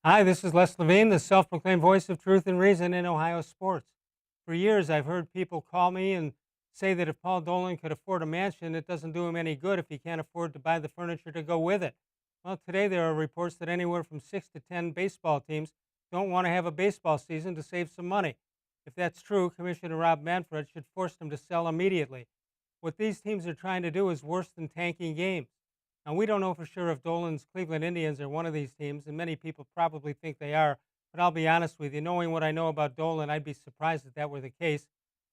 Hi, this is Les Levine, the self-proclaimed voice of truth and reason in Ohio sports. For years, I've heard people call me and say that if Paul Dolan could afford a mansion, it doesn't do him any good if he can't afford to buy the furniture to go with it. Well, today there are reports that anywhere from 6 to 10 baseball teams don't want to have a baseball season to save some money. If that's true, Commissioner Rob Manfred should force them to sell immediately. What these teams are trying to do is worse than tanking games. Now, we don't know for sure if Dolan's Cleveland Indians are one of these teams, and many people probably think they are. But I'll be honest with you, knowing what I know about Dolan, I'd be surprised if that were the case.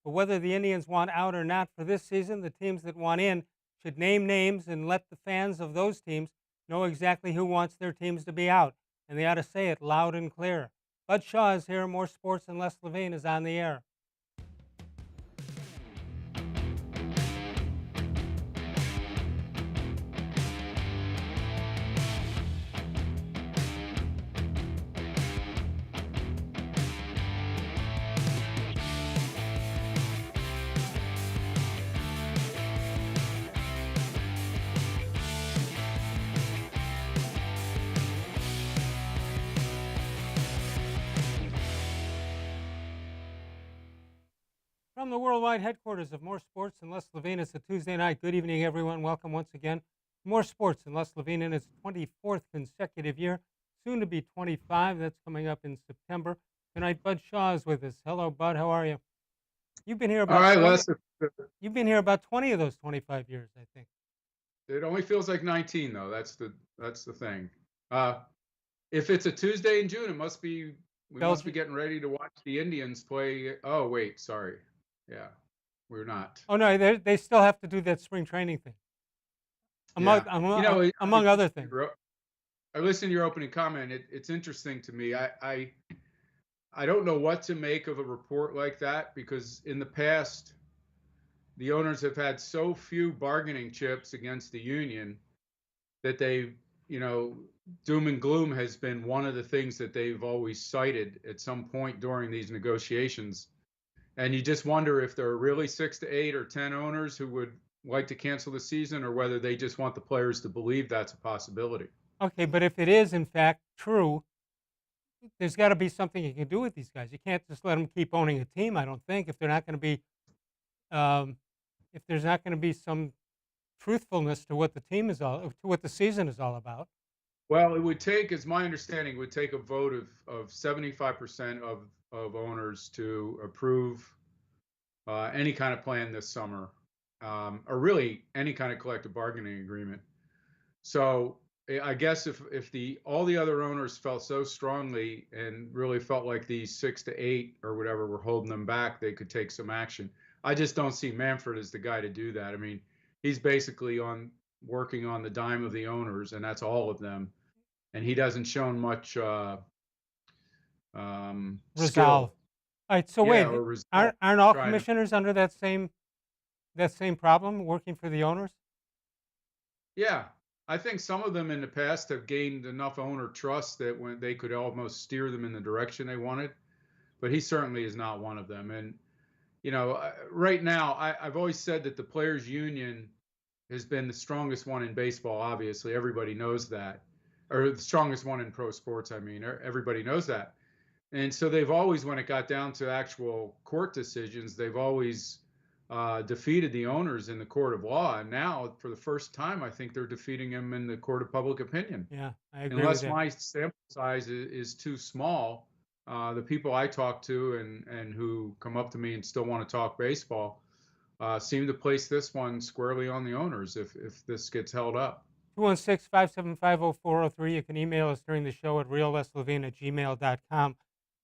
But whether the Indians want out or not for this season, the teams that want in should name names and let the fans of those teams know exactly who wants their teams to be out. And they ought to say it loud and clear. Bud Shaw is here. More Sports and Les Levine is on the air. From the worldwide headquarters of More Sports and Les Levine, it's a Tuesday night. Good evening, everyone. Welcome once again. More Sports and Les Levine in its 24th consecutive year, soon to be 25. That's coming up in September. Tonight, Bud Shaw is with us. Hello, Bud. How are you? You've been here All about right, 20. Les. You've been here about 20 of those 25 years, I think. It only feels like 19, though. That's the thing. Uh, if it's a Tuesday in June, we must be Belgium. getting ready to watch the Indians play. Oh, wait, sorry. Yeah, we're not. Oh no, they still have to do that spring training thing, among Yeah, among, among other things. I listened to your opening comment. It's interesting to me. I don't know what to make of a report like that because in the past, the owners have had so few bargaining chips against the union that they, you know, doom and gloom has been one of the things that they've always cited at some point during these negotiations. And you just wonder if there are really 6 to 8 or 10 owners who would like to cancel the season or whether they just want the players to believe that's a possibility. Okay, but if it is in fact true, there's got to be something you can do with these guys. You can't just let them keep owning a team. I don't think if they're not going to be um, if there's not going to be some truthfulness to what the team is all to what the season is all about. Well, it would take, as my understanding, it would take a vote of 75% of owners to approve any kind of plan this summer, or really any kind of collective bargaining agreement. So I guess if the all the other owners felt so strongly and really felt like these 6 to 8 or whatever were holding them back, they could take some action. I just don't see Manfred as the guy to do that. I mean, he's basically on working on the dime of the owners, and that's all of them. And he doesn't shown much Resolve. skill, All right. So yeah, wait, or resolve aren't all trying to. commissioners under that same problem, working for the owners? Yeah, I think some of them in the past have gained enough owner trust that when they could almost steer them in the direction they wanted. But he certainly is not one of them. And right now, I've always said that the players' union has been the strongest one in baseball. Obviously, everybody knows that, or the strongest one in pro sports. I mean, everybody knows that. And so they've always, when it got down to actual court decisions, they've always defeated the owners in the court of law. And now, for the first time, I think they're defeating them in the court of public opinion. Yeah, I agree with Unless that. my sample size is too small, the people I talk to and who come up to me and still want to talk baseball seem to place this one squarely on the owners if this gets held up. 216-575-0403. You can email us during the show at realleslavine@gmail.com.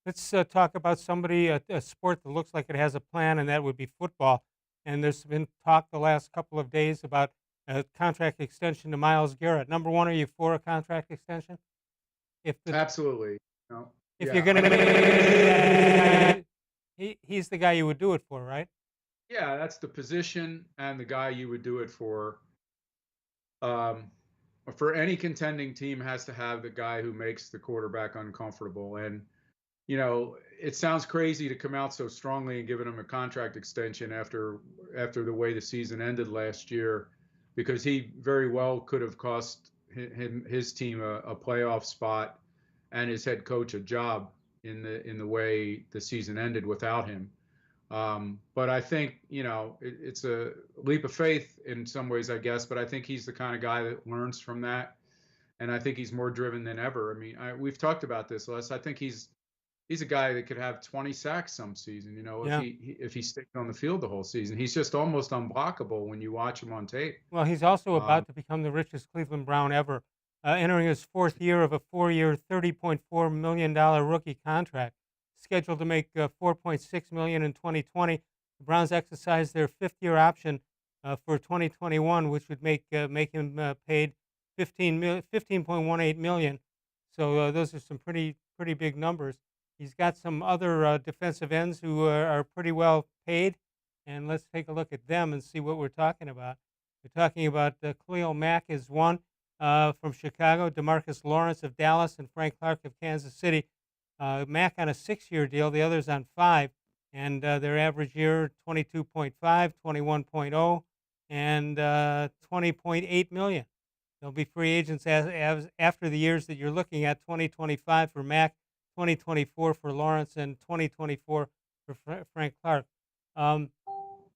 Let's talk about somebody, a sport that looks like it has a plan, and that would be football. And there's been talk the last couple of days about a contract extension to Myles Garrett. Number one, are you for a contract extension? If the Absolutely. No. if you're Yeah. going to make he's the guy you would do it for, right? Yeah, that's the position and the guy you would do it for. Um, for any contending team has to have the guy who makes the quarterback uncomfortable. And it sounds crazy to come out so strongly and giving him a contract extension after the way the season ended last year, because he very well could have cost his team a playoff spot and his head coach a job in the way the season ended without him. But I think, it's a leap of faith in some ways, I guess. But I think he's the kind of guy that learns from that, and I think he's more driven than ever. I mean, we've talked about this, Les. I think he's a guy that could have 20 sacks some season. If Yeah. if he stayed on the field the whole season, he's just almost unblockable when you watch him on tape. Well, he's also Um, about to become the richest Cleveland Brown ever, entering his fourth year of a 4-year, $30.4 million rookie contract. Scheduled to make $4.6 million in 2020. The Browns exercised their fifth-year option for 2021, which would make him paid $15.18 million. So those are some pretty big numbers. He's got some other defensive ends who are pretty well paid, and let's take a look at them and see what we're talking about. We're talking about Khalil Mack is one from Chicago, DeMarcus Lawrence of Dallas, and Frank Clark of Kansas City. Mack on a 6-year deal, the others on 5, and their average year 22.5, 21.0, and 20.8 million. They'll be free agents as after the years that you're looking at: 2025 for Mack, 2024 for Lawrence, and 2024 for Frank Clark.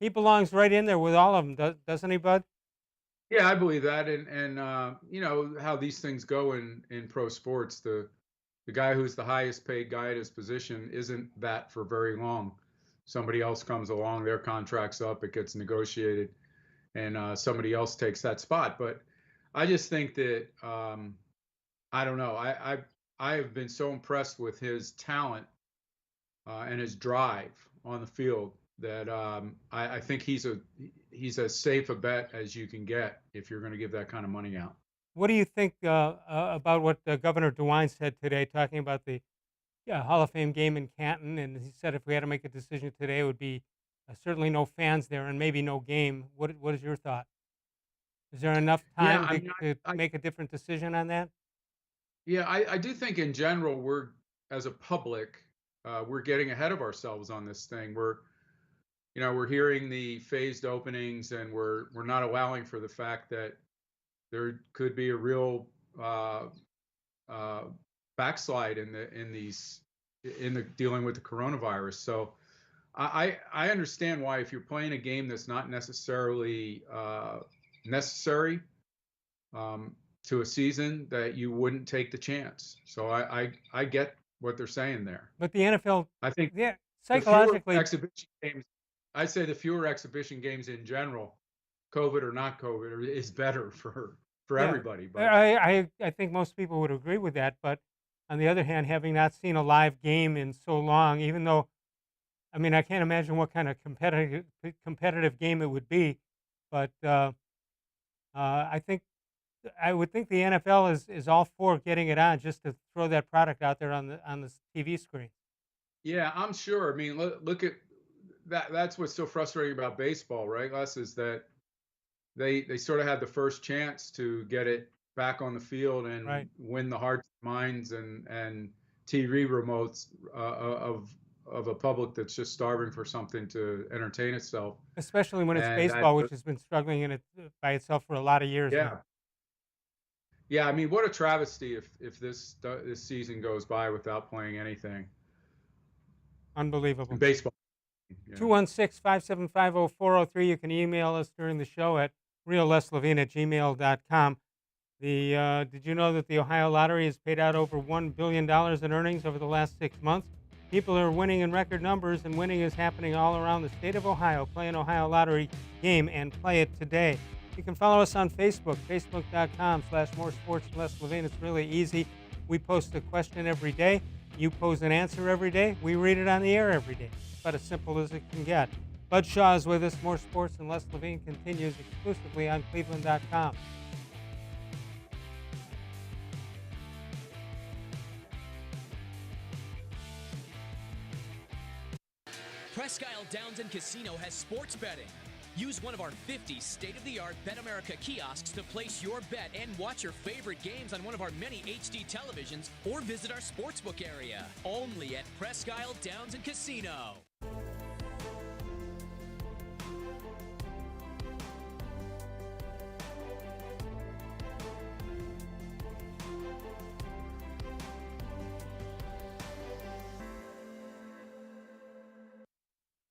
He belongs right in there with all of them, doesn't he, Bud? yeah, I believe that, and you know how these things go in pro sports. The guy who's the highest paid guy at his position isn't that for very long. Somebody else comes along, their contract's up, it gets negotiated, and somebody else takes that spot. But I just think that I don't know. I have been so impressed with his talent and his drive on the field that I think he's as safe a bet as you can get if you're going to give that kind of money out. What do you think about what Governor DeWine said today, talking about the Hall of Fame game in Canton? And he said if we had to make a decision today, it would be certainly no fans there and maybe no game. What is your thought? Is there enough Yeah, time I mean, to make a different decision on that? I do think in general we're as a public we're getting ahead of ourselves on this thing. We're hearing the phased openings, and we're not allowing for the fact that there could be a real uh, backslide in the dealing with the coronavirus. So I understand why, if you're playing a game that's not necessarily necessary to a season, that you wouldn't take the chance. So I get what they're saying there. But the NFL, I think yeah, the fewer psychologically, exhibition games, I say the fewer exhibition games in general, COVID or not COVID, is better for yeah, everybody. But I think most people would agree with that. But on the other hand, having not seen a live game in so long, even though I mean I can't imagine what kind of competitive game it would be, but I think I would think the NFL is all for getting it on, just to throw that product out there on the TV screen. yeah, I'm sure. I mean, look at that. That's what's so frustrating about baseball, right, Les? Is that they sort of had the first chance to get it back on the field and Right. win the hearts and minds and TV remotes of a public that's just starving for something to entertain itself. Especially when it's And baseball, which has been struggling in it by itself for a lot of years yeah, now. yeah. I mean, what a travesty if this season goes by without playing anything in Unbelievable. baseball. Yeah. 216-575-0403. You can email us during the show at reallesslevine@gmail.com. Did you know that the Ohio Lottery has paid out over $1 billion in earnings over the last 6 months? People are winning in record numbers, and winning is happening all around the state of Ohio. Play an Ohio Lottery game and play it today. You can follow us on Facebook, facebook.com/More Sports Less Levine. It's really easy. We post a question every day. You pose an answer every day. We read it on the air every day. It's about as simple as it can get. Bud Shaw is with us. More Sports and Less Levine continues exclusively on cleveland.com. Presque Isle Downs and Casino has sports betting. Use one of our 50 state-of-the-art Bet America kiosks to place your bet and watch your favorite games on one of our many HD televisions, or visit our sportsbook area. Only at Presque Isle Downs and Casino.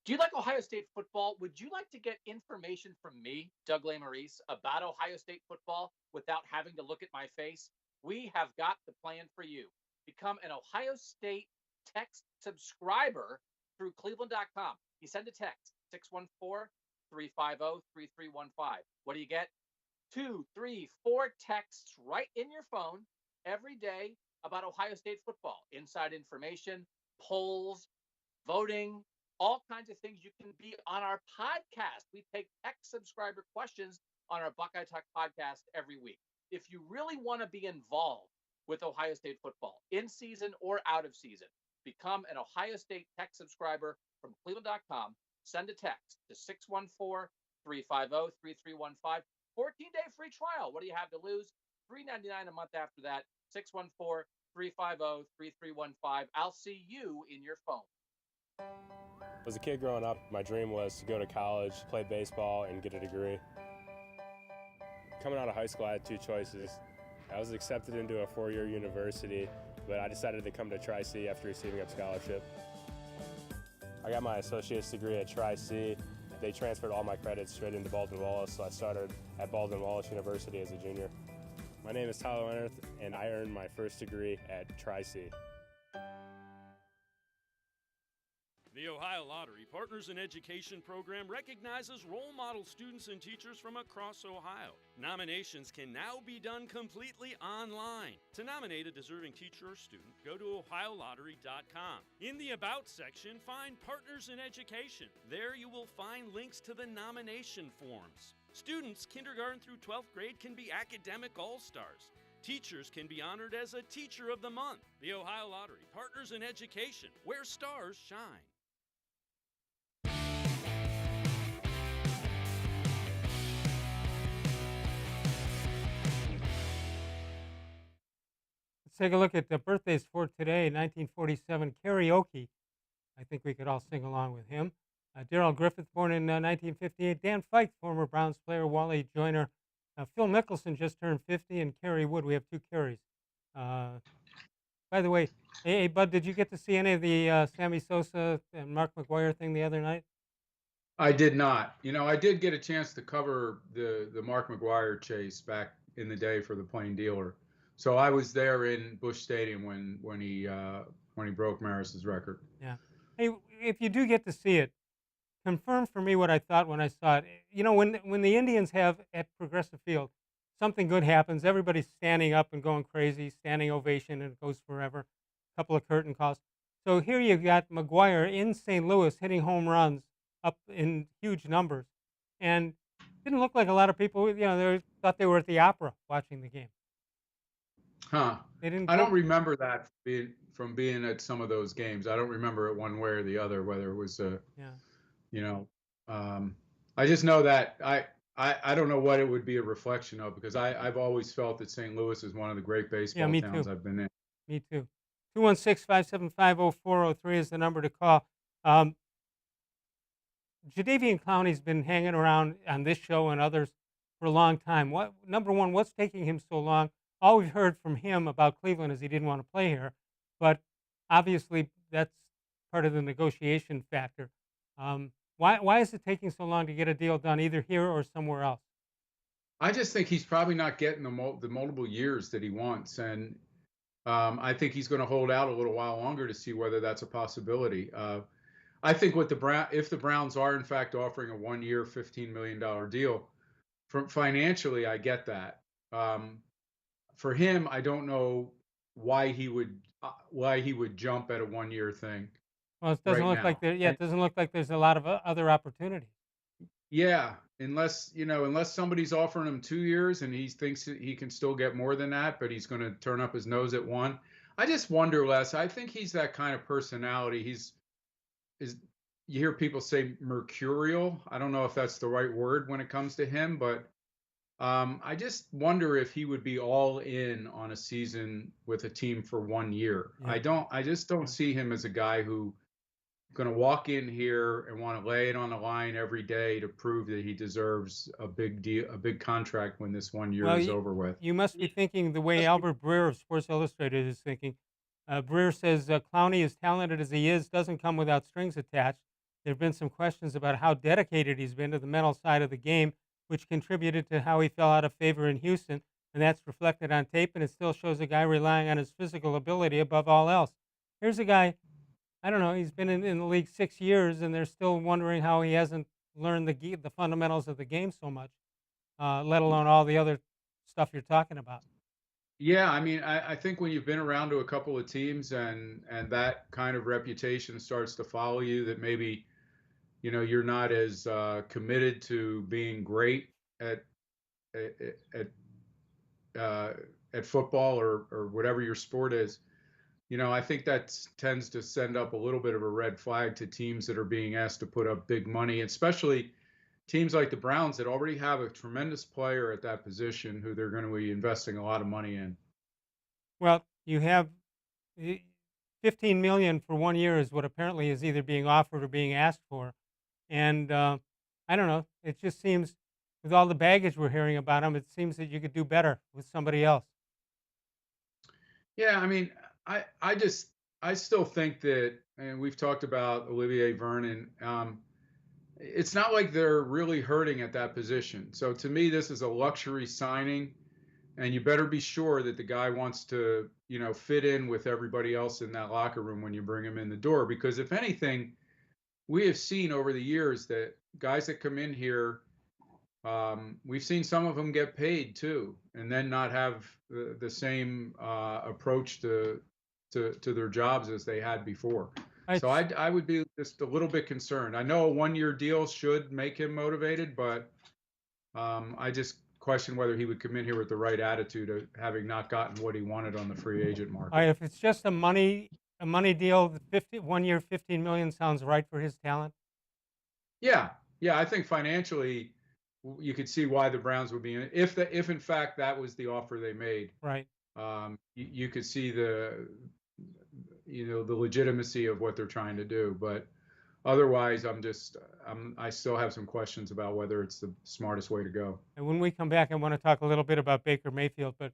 Do you like Ohio State football? Would you like to get information from me, Doug Maurice, about Ohio State football without having to look at my face? We have got the plan for you. Become an Ohio State text subscriber through cleveland.com. You send a text 614-350-3315. What do you get? 2, 3, 4 texts right in your phone every day about Ohio State football. Inside information, polls, voting, all kinds of things. You can be on our podcast. We take text subscriber questions on our Buckeye Talk podcast every week. If you really want to be involved with Ohio State football, in season or out of season, become an Ohio State text subscriber from cleveland.com. Send a text to 614-350-3315. 14-day free trial. What do you have to lose? $3.99 a month after that. 614-350-3315. I'll see you in your phone. As a kid growing up, my dream was to go to college, play baseball, and get a degree. Coming out of high school, I had two choices. I was accepted into a 4-year university, but I decided to come to Tri-C after receiving a scholarship. I got my associate's degree at Tri-C. They transferred all my credits straight into Baldwin-Wallace, so I started at Baldwin-Wallace University as a junior. My name is Tyler Leonard, and I earned my first degree at Tri-C. The Ohio Lottery Partners in Education program recognizes role model students and teachers from across Ohio. Nominations can now be done completely online. To nominate a deserving teacher or student, go to ohiolottery.com. In the About section, find Partners in Education. There you will find links to the nomination forms. Students kindergarten through 12th grade can be academic all-stars. Teachers can be honored as a Teacher of the Month. The Ohio Lottery Partners in Education, where stars shine. Let's take a look at the birthdays for today. 1947, karaoke. I think we could all sing along with him. Darrell Griffith, born in 1958. Dan Fike, former Browns player. Wally Joyner. Phil Mickelson just turned 50. And Kerry Wood. We have two Kerrys. By the way, hey, Bud, did you get to see any of the Sammy Sosa and Mark McGwire thing the other night? I did not. I did get a chance to cover the Mark McGwire chase back in the day for the Plain Dealer. So I was there in Busch Stadium when he broke Maris's record. Yeah. Hey, if you do get to see it, confirm for me what I thought when I saw it. When the Indians have at Progressive Field, something good happens. Everybody's standing up and going crazy, standing ovation, and it goes forever. A couple of curtain calls. So here you got McGwire in St. Louis hitting home runs up in huge numbers, and didn't look like a lot of people. They thought they were at the opera watching the game. Huh. They didn't. I don't remember that from being at some of those games. I don't remember it one way or the other, whether it was I just know that I don't know what it would be a reflection of, because I've always felt that St. Louis is one of the great baseball towns I've been in. Me too. 216-575-0403 is the number to call. Jadeveon Clowney's been hanging around on this show and others for a long time. Number one, what's taking him so long? All we've heard from him about Cleveland is he didn't want to play here, but obviously that's part of the negotiation factor. Why is it taking so long to get a deal done, either here or somewhere else? I just think he's probably not getting the multiple years that he wants, and I think he's going to hold out a little while longer to see whether that's a possibility. I think if the Browns are in fact offering a 1-year, $15 million deal, financially, I get that. For him, I don't know why he would jump at a 1-year thing. Well, it doesn't look like it doesn't look like there's a lot of other opportunities. Yeah, unless somebody's offering him 2 years and he thinks he can still get more than that, but he's going to turn up his nose at one. I just wonder, Les. I think he's that kind of personality. You hear people say mercurial. I don't know if that's the right word when it comes to him, but I just wonder if he would be all in on a season with a team for 1 year. Yeah. I just don't see him as a guy who going to walk in here and want to lay it on the line every day to prove that he deserves a big deal, a big contract when this 1 year is over with. You must be thinking the way Albert Breer of Sports Illustrated is thinking. Breer says Clowney, as talented as he is, doesn't come without strings attached. there have been some questions about how dedicated he's been to the mental side of the game, which contributed to how he fell out of favor in Houston. And that's reflected on tape, and it still shows a guy relying on his physical ability above all else. Here's a guy, I don't know, he's been in the league 6 years, and they're still wondering how he hasn't learned the fundamentals of the game so much, let alone all the other stuff you're talking about. Yeah, I mean, I think when you've been around to a couple of teams and that kind of reputation starts to follow you, that maybe you're not as committed to being great at at at, uh, at football or whatever your sport is. I think that tends to send up a little bit of a red flag to teams that are being asked to put up big money, especially teams like the Browns that already have a tremendous player at that position who they're going to be investing a lot of money in. Well, you have 15 million for 1 year is what apparently is either being offered or being asked for, and I don't know. It just seems, with all the baggage we're hearing about him, it seems that you could do better with somebody else. Yeah, I mean, I still think that, and we've talked about Olivier Vernon. It's not like they're really hurting at that position. So to me, this is a luxury signing, and you better be sure that the guy wants to, fit in with everybody else in that locker room when you bring him in the door. Because if anything, we have seen over the years that guys that come in here, we've seen some of them get paid too, and then not have the same approach to their jobs as they had before. I, So I would be just a little bit concerned. I know a 1 year deal should make him motivated, but I just question whether he would come in here with the right attitude of having not gotten what he wanted on the free agent market. if it's just a money deal, the 1 year, 15 million sounds right for his talent. Yeah, yeah, I think financially you could see why the Browns would be in it. If in fact that was the offer they made, Right. you could see the legitimacy of what they're trying to do. But otherwise, I still have some questions about whether it's the smartest way to go. And when we come back, I want to talk a little bit about Baker Mayfield. But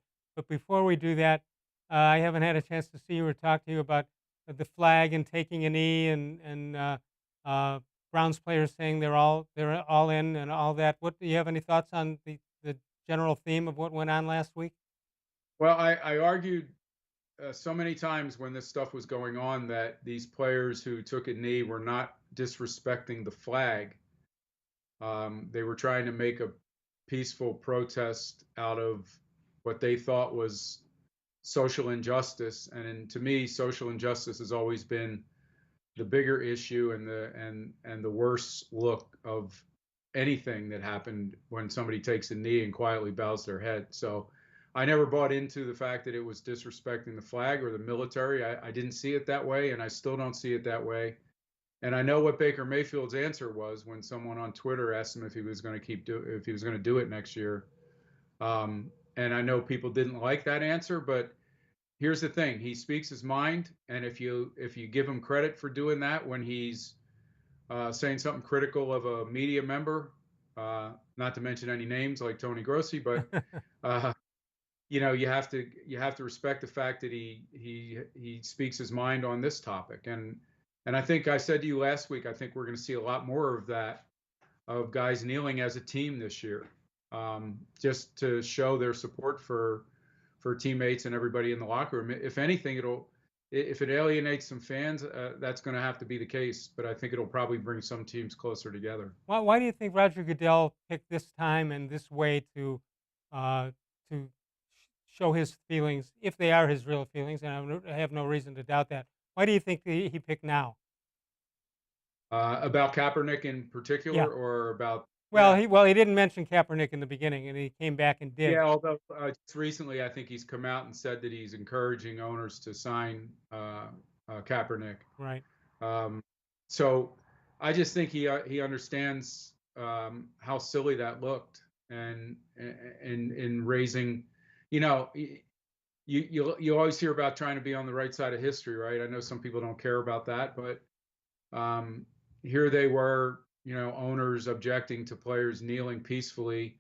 before we do that, I haven't had a chance to see you or talk to you about the flag and taking a knee and Browns players saying they're all in and all that. What do you have any thoughts on the general theme of what went on last week? Well, I argued so many times when this stuff was going on that these players who took a knee were not disrespecting the flag. They were trying to make a peaceful protest out of what they thought was social injustice. And to me, social injustice has always been the bigger issue and the worst look of anything that happened when somebody takes a knee and quietly bows their head. So I never bought into the fact that it was disrespecting the flag or the military. I didn't see it that way, and I still don't see it that way. And I know what Baker Mayfield's answer was when someone on Twitter asked him if he was going to do it next year. And I know people didn't like that answer, but here's the thing: he speaks his mind, and if you give him credit for doing that when he's saying something critical of a media member, not to mention any names like Tony Grossi, but you have to respect the fact that he speaks his mind on this topic. And I think I said to you last week, I think we're going to see a lot more of that, of guys kneeling as a team this year, just to show their support for teammates and everybody in the locker room. If anything, if it alienates some fans, that's going to have to be the case. But I think it'll probably bring some teams closer together. Why do you think Roger Goodell picked this time and this way to show his feelings, if they are his real feelings? And I have no reason to doubt that. Why do you think he picked now? About Kaepernick in particular, Yeah. or about? Well, Yeah. he didn't mention Kaepernick in the beginning, and he came back and did. Yeah, although just recently I think he's come out and said that he's encouraging owners to sign Kaepernick. Right. So I just think he understands how silly that looked, and in raising, you always hear about trying to be on the right side of history, right? I know some people don't care about that, but here they were, owners objecting to players kneeling peacefully.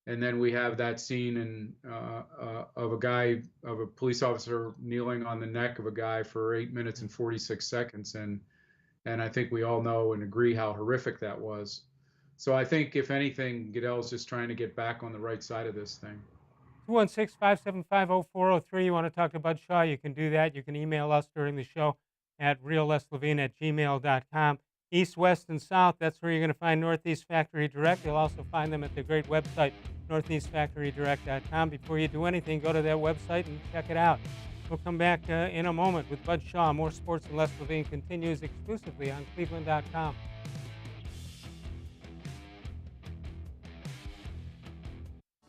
And then we have that scene of a police officer kneeling on the neck of a guy for 8 minutes and 46 seconds. And And I think we all know and agree how horrific that was. So I think, if anything, Goodell's just trying to get back on the right side of this thing. 216-575-0403. You want to talk to Bud Shaw, you can do that. You can email us during the show at reallesslevine@gmail.com. East, West, and South, that's where you're going to find Northeast Factory Direct. You'll also find them at the great website, northeastfactorydirect.com. Before you do anything, go to that website and check it out. We'll come back in a moment with Bud Shaw. More Sports and Les Levine continues exclusively on cleveland.com.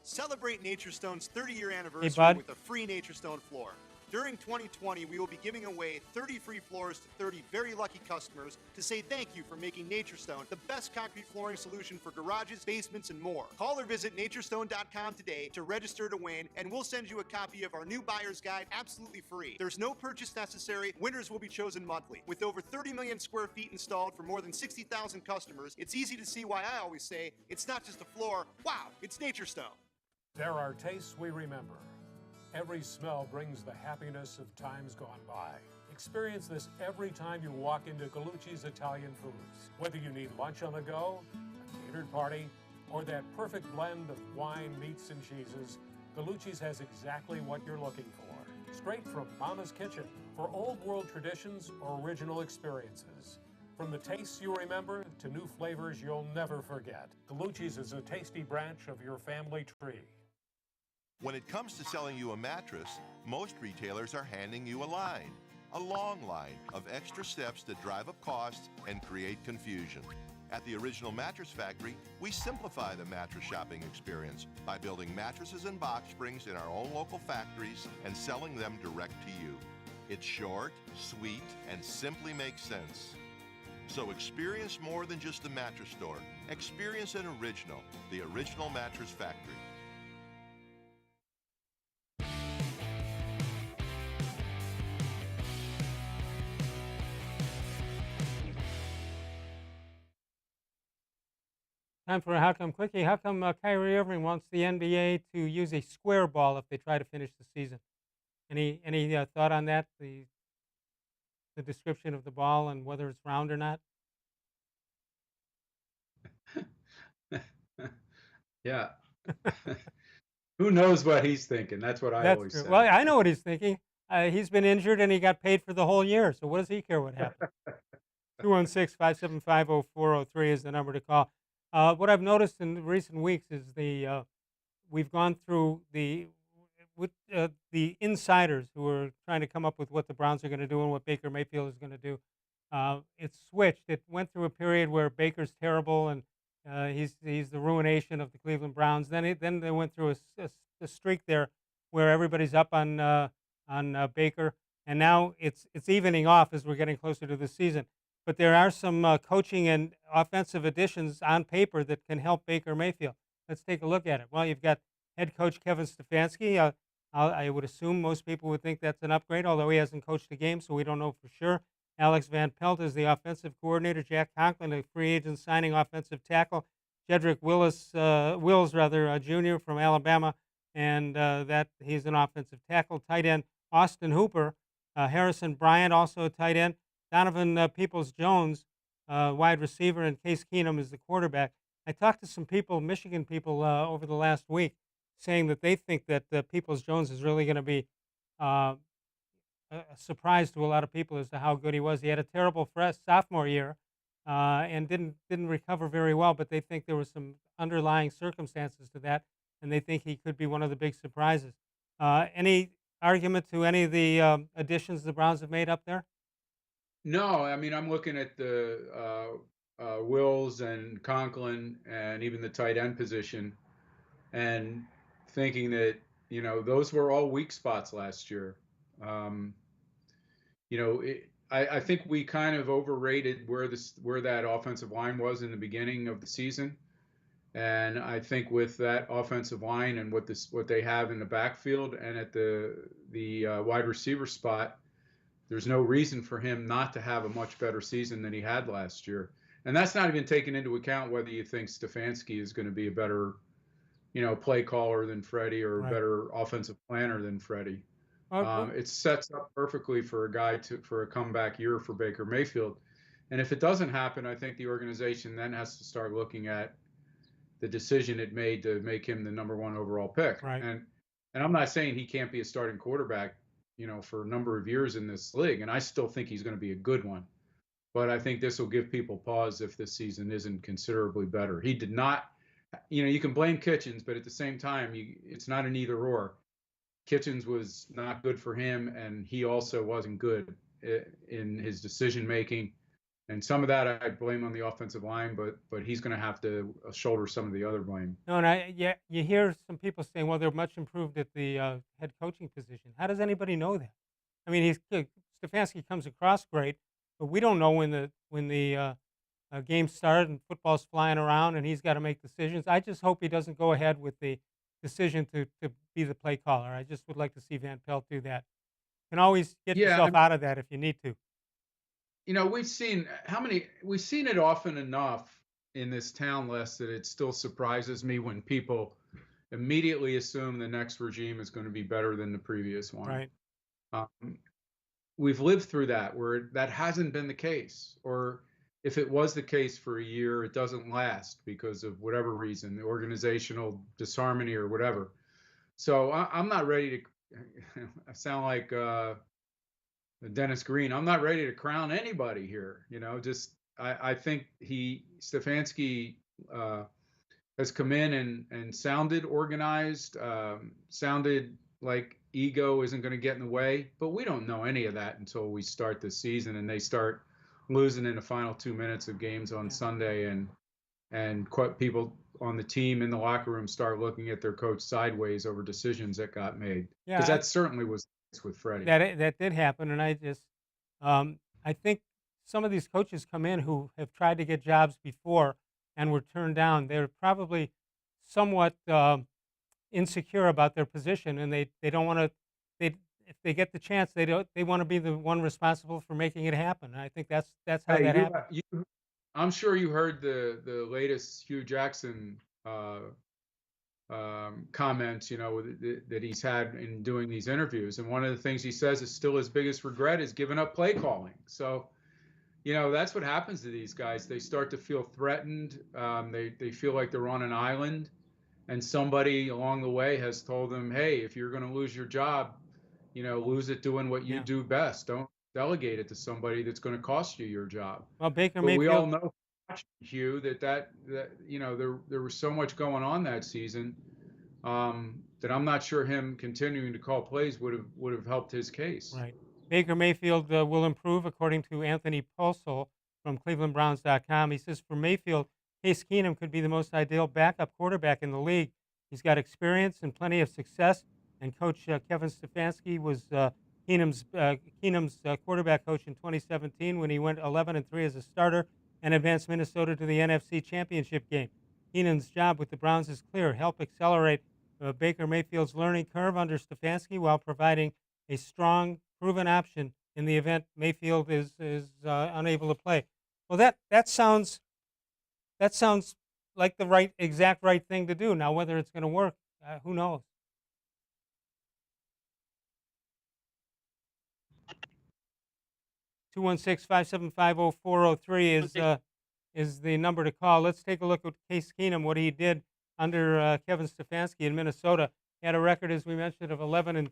Celebrate Nature Stone's 30-year anniversary Bud. with a free Nature Stone floor. During 2020, we will be giving away 30 free floors to 30 very lucky customers to say thank you for making Nature Stone the best concrete flooring solution for garages, basements, and more. Call or visit naturestone.com today to register to win, and we'll send you a copy of our new buyer's guide absolutely free. There's no purchase necessary. Winners will be chosen monthly. With over 30 million square feet installed for more than 60,000 customers, it's easy to see why I always say it's not just a floor. Wow, it's Nature Stone. There are tastes we remember. Every smell brings the happiness of times gone by. Experience this every time you walk into Gallucci's Italian Foods. Whether you need lunch on the go, a catered party, or that perfect blend of wine, meats, and cheeses, Gallucci's has exactly what you're looking for. Straight from Mama's Kitchen for old world traditions or original experiences. From the tastes you remember to new flavors you'll never forget. Gallucci's is a tasty branch of your family tree. When it comes to selling you a mattress, most retailers are handing you a long line of extra steps that drive up costs and create confusion. At the Original Mattress Factory, we simplify the mattress shopping experience by building mattresses and box springs in our own local factories and selling them direct to you. It's short, sweet, and simply makes sense. So experience more than just the mattress store. Experience an original, the Original Mattress Factory. Time for a How Come Quickie. How come Kyrie Irving wants the NBA to use a square ball if they try to finish the season? Any thought on that? The description of the ball and whether it's round or not? Yeah. Who knows what he's thinking? That's what I That's always true. say. Well, I know what he's thinking. He's been injured and he got paid for the whole year. So what does he care what happened? 216-575-0403 is the number to call. What I've noticed in recent weeks is we've gone through the insiders who are trying to come up with what the Browns are going to do and what Baker Mayfield is going to do. It's switched. It went through a period where Baker's terrible and he's the ruination of the Cleveland Browns. Then they went through a streak there where everybody's up on Baker, and now it's evening off as we're getting closer to the season. But there are some coaching and offensive additions on paper that can help Baker Mayfield. Let's take a look at it. Well, you've got head coach Kevin Stefanski. I would assume most people would think that's an upgrade, although he hasn't coached a game, so we don't know for sure. Alex Van Pelt is the offensive coordinator. Jack Conklin, a free agent signing offensive tackle. Jedrick Wills Jr. from Alabama, and that he's an offensive tackle. Tight end Austin Hooper. Harrison Bryant, also a tight end. Donovan Peoples-Jones, wide receiver, and Case Keenum is the quarterback. I talked to some people, Michigan people, over the last week, saying that they think that Peoples-Jones is really going to be a surprise to a lot of people as to how good he was. He had a terrible sophomore year and didn't recover very well, but they think there were some underlying circumstances to that, and they think he could be one of the big surprises. Any argument to any of the additions the Browns have made up there? No, I mean, I'm looking at the Wills and Conklin and even the tight end position and thinking that, those were all weak spots last year. I think we kind of overrated where that offensive line was in the beginning of the season. And I think with that offensive line and what they have in the backfield and at the wide receiver spot, there's no reason for him not to have a much better season than he had last year. And that's not even taking into account whether you think Stefanski is going to be a better, play caller than Freddie or a better offensive planner than Freddie. It sets up perfectly for a comeback year for Baker Mayfield. And if it doesn't happen, I think the organization then has to start looking at the decision it made to make him the number 1 overall pick. Right. And I'm not saying he can't be a starting quarterback, for a number of years in this league. And I still think he's going to be a good one. But I think this will give people pause if this season isn't considerably better. He did not, you can blame Kitchens, but at the same time, it's not an either or. Kitchens was not good for him, and he also wasn't good in his decision making. And some of that I blame on the offensive line, but he's going to have to shoulder some of the other blame. No, and you hear some people saying, well, they're much improved at the head coaching position. How does anybody know that? I mean, Stefanski comes across great, but we don't know when the games start and football's flying around and he's got to make decisions. I just hope he doesn't go ahead with the decision to be the play caller. I just would like to see Van Pelt do that. You can always get yourself out of that if you need to. We've seen it often enough in this town, Les, that it still surprises me when people immediately assume the next regime is going to be better than the previous one. Right. We've lived through that where that hasn't been the case, or if it was the case for a year, it doesn't last because of whatever reason, the organizational disharmony or whatever. So I'm not ready to I sound like Dennis Green. I'm not ready to crown anybody here. I think Stefanski has come in and sounded organized, sounded like ego isn't going to get in the way, but we don't know any of that until we start this season and they start losing in the final 2 minutes of games on Sunday, and people on the team in the locker room start looking at their coach sideways over decisions that got made. Yeah, because that certainly was the case with Freddie. That did happen, and I think some of these coaches come in who have tried to get jobs before and were turned down. They're probably somewhat insecure about their position, and they don't want to. If they get the chance, they want to be the one responsible for making it happen. And I think that's how that happens. I'm sure you heard the latest Hugh Jackson comments, that he's had in doing these interviews. And one of the things he says is still his biggest regret is giving up play calling. So, that's what happens to these guys. They start to feel threatened. They feel like they're on an island, and somebody along the way has told them, hey, if you're going to lose your job, lose it doing what you do best. Don't delegate it to somebody that's going to cost you your job. Well, Baker But Mayfield. we all know, Hugh, that there was so much going on that season that I'm not sure him continuing to call plays would have helped his case. Right. Baker Mayfield will improve, according to Anthony Pulsel from clevelandbrowns.com. He says for Mayfield, Case Keenum could be the most ideal backup quarterback in the league. He's got experience and plenty of success. And Coach Kevin Stefanski was Keenum's quarterback coach in 2017 when he went 11-3 as a starter and advanced Minnesota to the NFC Championship game. Keenum's job with the Browns is clear: help accelerate Baker Mayfield's learning curve under Stefanski while providing a strong, proven option in the event Mayfield is unable to play. Well, that sounds like the exact right thing to do. Now, whether it's going to work, who knows? Two 216-575-0403 is the number to call. Let's take a look at Case Keenum, what he did under Kevin Stefanski in Minnesota. He had a record, as we mentioned, of 11-3,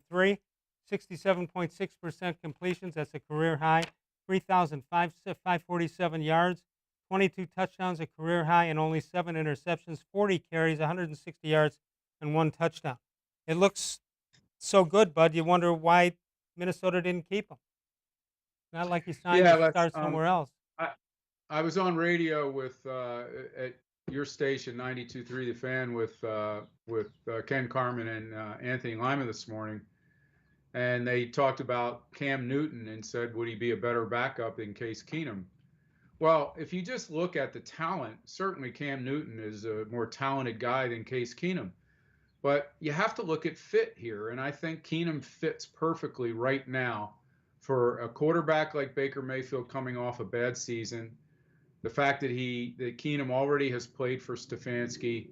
67.6% completions. That's a career high. 3,547 yards, 22 touchdowns, a career high, and only 7 interceptions, 40 carries, 160 yards, and 1 touchdown. It looks so good, Bud. You wonder why Minnesota didn't keep him. Not like he signed to start somewhere else. I was on radio with at your station 92.3 The Fan with Ken Carmen and Anthony Lima this morning, and they talked about Cam Newton and said, would he be a better backup than Case Keenum? Well, if you just look at the talent, certainly Cam Newton is a more talented guy than Case Keenum. But you have to look at fit here, and I think Keenum fits perfectly right now for a quarterback like Baker Mayfield coming off a bad season. The fact that Keenum already has played for Stefanski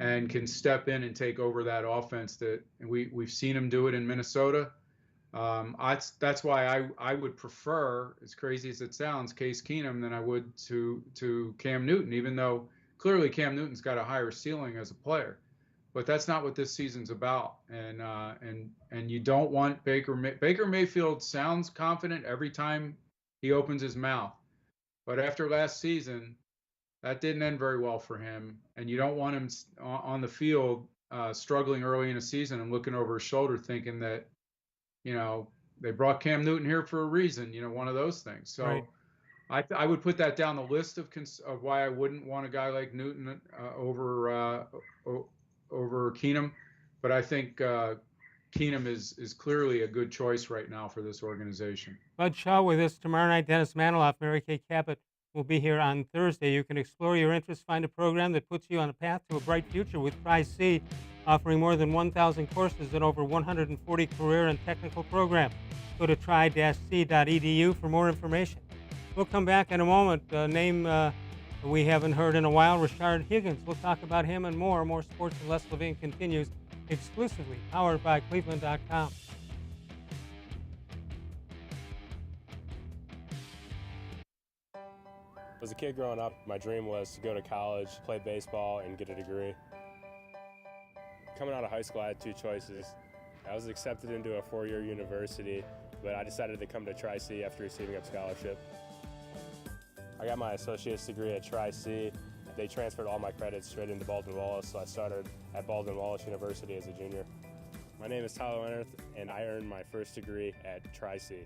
and can step in and take over that offense, that we've seen him do it in Minnesota. That's why I would prefer, as crazy as it sounds, Case Keenum than I would to Cam Newton, even though clearly Cam Newton's got a higher ceiling as a player. But that's not what this season's about. And you don't want Baker Mayfield sounds confident every time he opens his mouth. But after last season, that didn't end very well for him. And you don't want him on the field struggling early in a season and looking over his shoulder thinking that, they brought Cam Newton here for a reason, one of those things. So Right. I would put that down the list of why I wouldn't want a guy like Newton over Keenum. But I think Keenum is clearly a good choice right now for this organization. Bud Shaw with us tomorrow night. Dennis Maniloff, Mary Kay Cabot will be here on Thursday. You can explore your interests, find a program that puts you on a path to a bright future with Tri-C, offering more than 1,000 courses and over 140 career and technical programs. Go to tri-c.edu for more information. We'll come back in a moment. Name we haven't heard in a while, Rashard Higgins. We'll talk about him and more. More Sports and Les Levine continues, exclusively powered by cleveland.com. As a kid growing up, my dream was to go to college, play baseball, and get a degree. Coming out of high school, I had two choices. I was accepted into a four-year university, but I decided to come to Tri-C after receiving a scholarship. I got my associate's degree at Tri-C. They transferred all my credits straight into Baldwin-Wallace, so I started at Baldwin-Wallace University as a junior. My name is Tyler Leonard, and I earned my first degree at Tri-C.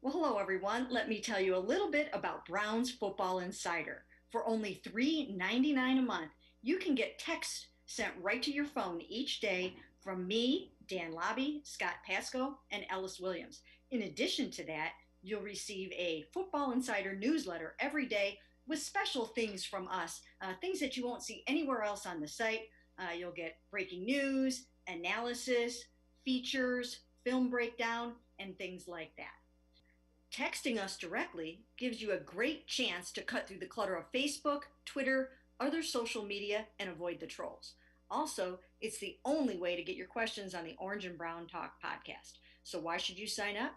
Well, hello everyone. Let me tell you a little bit about Browns Football Insider. For only $3.99 a month, you can get texts sent right to your phone each day from me, Dan Lobby, Scott Pasco, and Ellis Williams. In addition to that, you'll receive a Football Insider newsletter every day with special things from us, things that you won't see anywhere else on the site. You'll get breaking news, analysis, features, film breakdown, and things like that. Texting us directly gives you a great chance to cut through the clutter of Facebook, Twitter, other social media, and avoid the trolls. Also, it's the only way to get your questions on the Orange and Brown Talk podcast. So why should you sign up?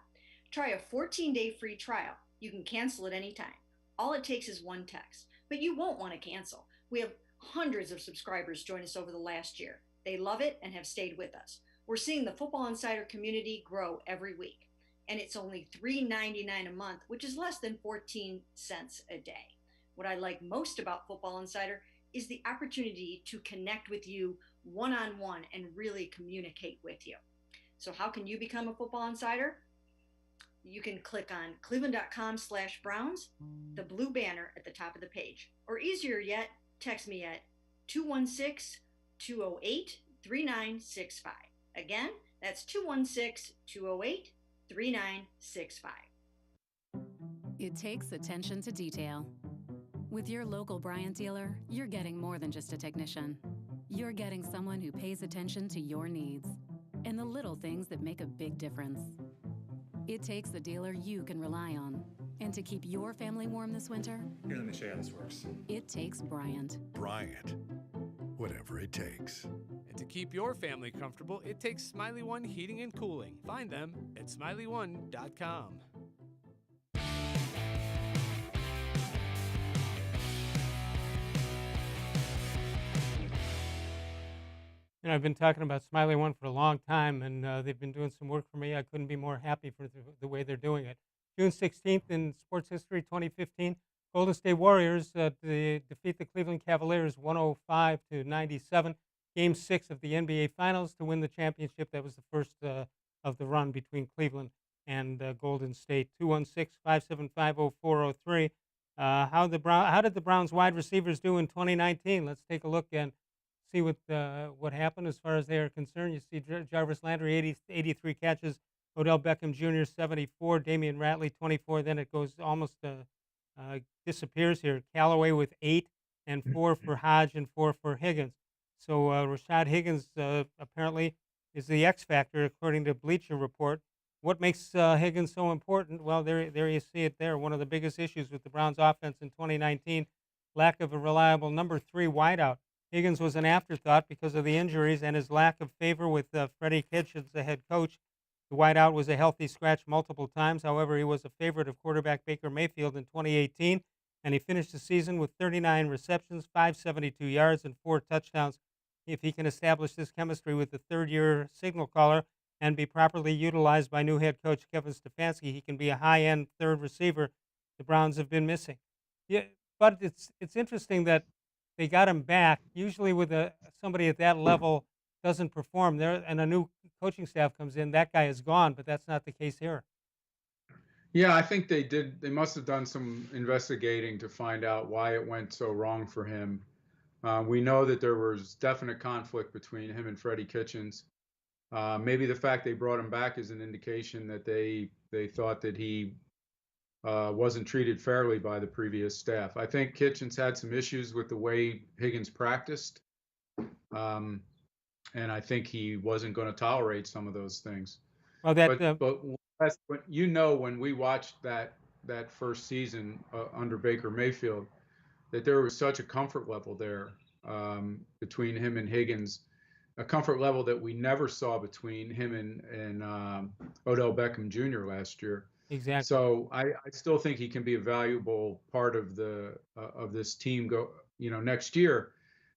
Try a 14-day free trial. You can cancel at any time. All it takes is one text, but you won't want to cancel. We have hundreds of subscribers join us over the last year. They love it and have stayed with us. We're seeing the Football Insider community grow every week. And it's only $3.99 a month, which is less than 14 cents a day. What I like most about Football Insider is the opportunity to connect with you one-on-one and really communicate with you. So how can you become a Football Insider? You can click on cleveland.com/Browns, the blue banner at the top of the page. Or easier yet, text me at 216-208-3965. Again, that's 216-208-3965. It takes attention to detail. With your local Bryant dealer, you're getting more than just a technician. You're getting someone who pays attention to your needs and the little things that make a big difference. It takes a dealer you can rely on. And to keep your family warm this winter, here, let me show you how this works. It takes Bryant. Bryant. Whatever it takes. And to keep your family comfortable, it takes Smiley One Heating and Cooling. Find them at smiley1.com. I've been talking about Smiley One for a long time, and they've been doing some work for me. I couldn't be more happy for the way they're doing it. June 16th in sports history 2015, Golden State Warriors defeat the Cleveland Cavaliers 105-97. Game 6 of the NBA Finals to win the championship. That was the first of the run between Cleveland and Golden State. 216-575-0403. How did the Browns wide receivers do in 2019? Let's take a look and see what happened as far as they are concerned. You see Jarvis Landry, 83 catches. Odell Beckham Jr., 74. Damian Ratley, 24. Then it goes almost disappears here. Callaway with 8 and 4 for Hodge and 4 for Higgins. So Rashard Higgins apparently is the X factor according to Bleacher Report. What makes Higgins so important? Well, there you see it there. One of the biggest issues with the Browns offense in 2019, lack of a reliable number 3 wideout. Higgins was an afterthought because of the injuries and his lack of favor with Freddie Kitchens, the head coach. The wideout was a healthy scratch multiple times. However, he was a favorite of quarterback Baker Mayfield in 2018, and he finished the season with 39 receptions, 572 yards, and 4 touchdowns. If he can establish this chemistry with the third-year signal caller and be properly utilized by new head coach Kevin Stefanski, he can be a high-end third receiver the Browns have been missing. Yeah, but it's interesting that they got him back. Usually, with somebody at that level doesn't perform there, and a new coaching staff comes in, that guy is gone. But that's not the case here. Yeah, I think they did. They must have done some investigating to find out why it went so wrong for him. We know that there was definite conflict between him and Freddie Kitchens. Maybe the fact they brought him back is an indication that they thought that he wasn't treated fairly by the previous staff. I think Kitchens had some issues with the way Higgins practiced, and I think he wasn't going to tolerate some of those things. Well, but you know, when we watched that first season under Baker Mayfield, that there was such a comfort level there between him and Higgins, a comfort level that we never saw between him and Odell Beckham Jr. last year. Exactly. So I still think he can be a valuable part of this team next year.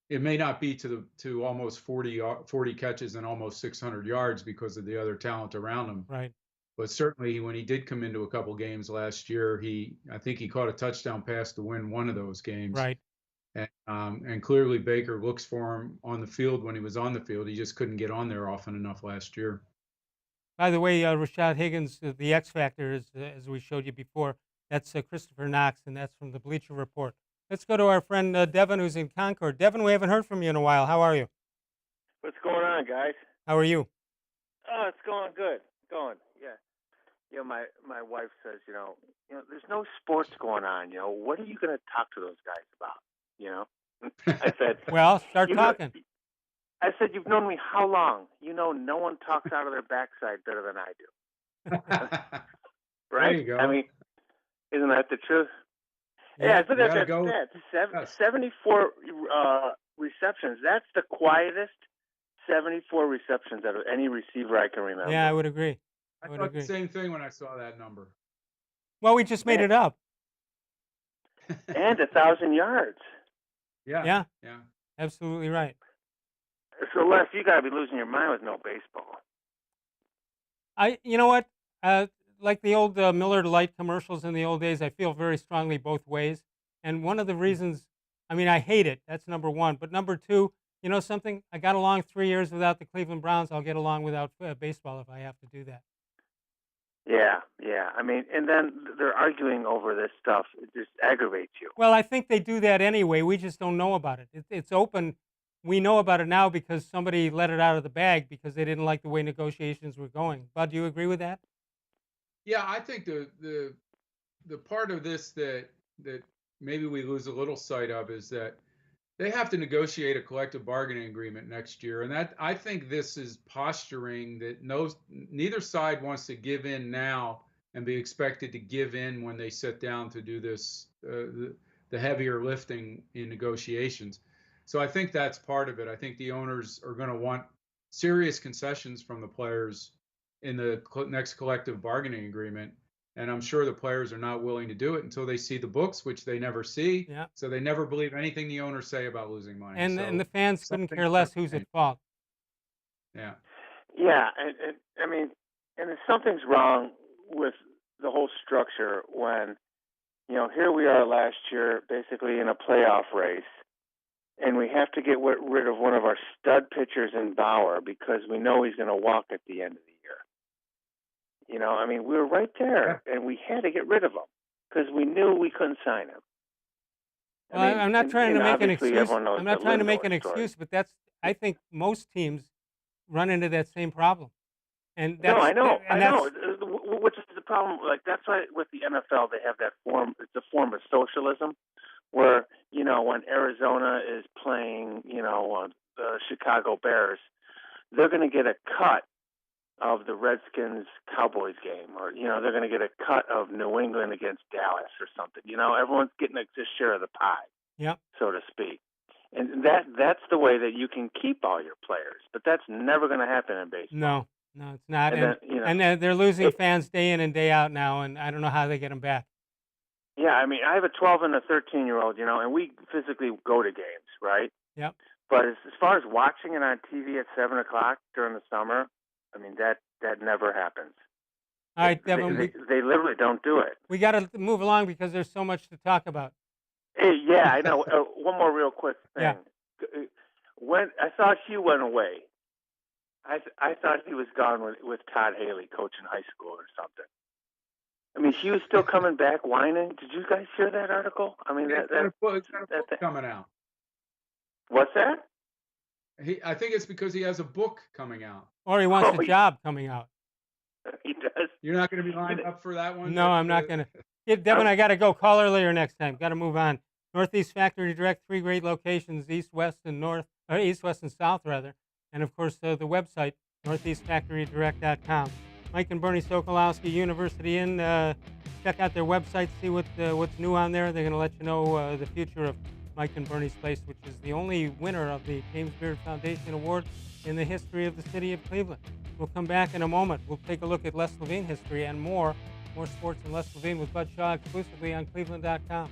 It may not be to almost 40 catches and almost 600 yards because of the other talent around him. Right. But certainly when he did come into a couple games last year, I think he caught a touchdown pass to win one of those games. Right. And clearly Baker looks for him on the field when he was on the field. He just couldn't get on there often enough last year. By the way, Rashard Higgins, the X Factor, as we showed you before, that's Christopher Knox, and that's from the Bleacher Report. Let's go to our friend Devin, who's in Concord. Devin, we haven't heard from you in a while. How are you? What's going on, guys? How are you? Oh, it's going good. Yeah. You know, my wife says, there's no sports going on. What are you going to talk to those guys about? I said, well, start talking. I said, you've known me how long? No one talks out of their backside better than I do. Right? There you go. I mean, isn't that the truth? Yeah, look at that stat. 74 receptions. That's the quietest 74 receptions out of any receiver I can remember. Yeah, I would agree. I thought the same thing when I saw that number. Well, we just made it up. And 1,000 yards. Yeah. Absolutely right. So, Les, you got to be losing your mind with no baseball. You know what? Like the old Miller Lite commercials in the old days, I feel very strongly both ways. And one of the reasons, I hate it. That's number one. But number two, you know something? I got along 3 years without the Cleveland Browns. I'll get along without baseball if I have to do that. Yeah. I mean, and then they're arguing over this stuff. It just aggravates you. Well, I think they do that anyway. We just don't know about it. It's open. We know about it now because somebody let it out of the bag because they didn't like the way negotiations were going. Bud, do you agree with that? Yeah, I think the part of this that maybe we lose a little sight of is that they have to negotiate a collective bargaining agreement next year, and that I think this is posturing that neither side wants to give in now and be expected to give in when they sit down to do this the heavier lifting in negotiations. So I think that's part of it. I think the owners are going to want serious concessions from the players in the next collective bargaining agreement. And I'm sure the players are not willing to do it until they see the books, which they never see. Yeah. So they never believe anything the owners say about losing money. And the fans couldn't care less who's at fault. Yeah. Yeah, and I mean, and something's wrong with the whole structure when, here we are last year basically in a playoff race, and we have to get rid of one of our stud pitchers in Bauer because we know he's going to walk at the end of the year. I mean, we were right there, and we had to get rid of him because we knew we couldn't sign him. I'm not trying to make an excuse. I'm not trying to make an excuse, but I think most teams run into that same problem. And no, I know. Which is the problem? Like that's why with the NFL they have that form. It's a form of socialism, where when Arizona is playing, the Chicago Bears, they're going to get a cut of the Redskins Cowboys game, or they're going to get a cut of New England against Dallas or something. Everyone's getting a share of the pie, yeah, so to speak. And that's the way that you can keep all your players. But that's never going to happen in baseball. No, it's not. And And, then, you know, and they're losing fans day in and day out now, and I don't know how they get them back. yeah, I mean, I have a 12 and a 13-year-old, you know, and we physically go to games, right? Yep. But as far as watching it on TV at 7 o'clock during the summer, I mean, that never happens. All right, Devin, They literally don't do it. we got to move along because there's so much to talk about. Hey, yeah, I know. One more real quick thing. Yeah. When I thought Hugh went away, I thought he was gone with Todd Haley coaching high school or something. I mean, Hugh's still coming back whining. Did you guys hear that article? I mean, It's got a book coming out. What's that? I think it's because he has a book coming out. Or he wants a job coming out. He does. You're not going to be lined up for that one? No, I'm not going to. Yeah, Devin, I got to go. Call earlier next time. Got to move on. Northeast Factory Direct, 3 great locations, east, west, and north, east, west, and south, rather. And, of course, the website, northeastfactorydirect.com. Mike and Bernie Sokolowski, University Inn. Check out their website, see what's new on there. They're going to let you know the future of Mike and Bernie's Place, which is the only winner of the James Beard Foundation Award in the history of the city of Cleveland. We'll come back in a moment. We'll take a look at Les Levine history and more. More sports and Les Levine with Bud Shaw exclusively on cleveland.com.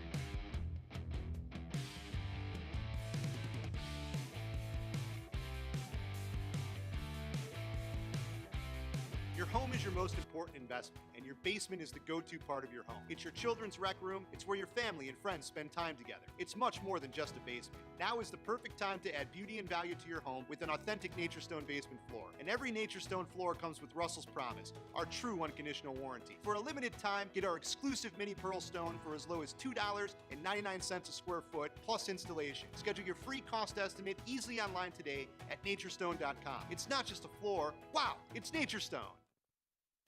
Your home is your most important investment, and your basement is the go-to part of your home. It's your children's rec room. It's where your family and friends spend time together. It's much more than just a basement. Now is the perfect time to add beauty and value to your home with an authentic NatureStone basement floor. And every NatureStone floor comes with Russell's Promise, our true unconditional warranty. For a limited time, get our exclusive mini pearl stone for as low as $2.99 a square foot plus installation. Schedule your free cost estimate easily online today at naturestone.com. It's not just a floor. Wow, it's NatureStone.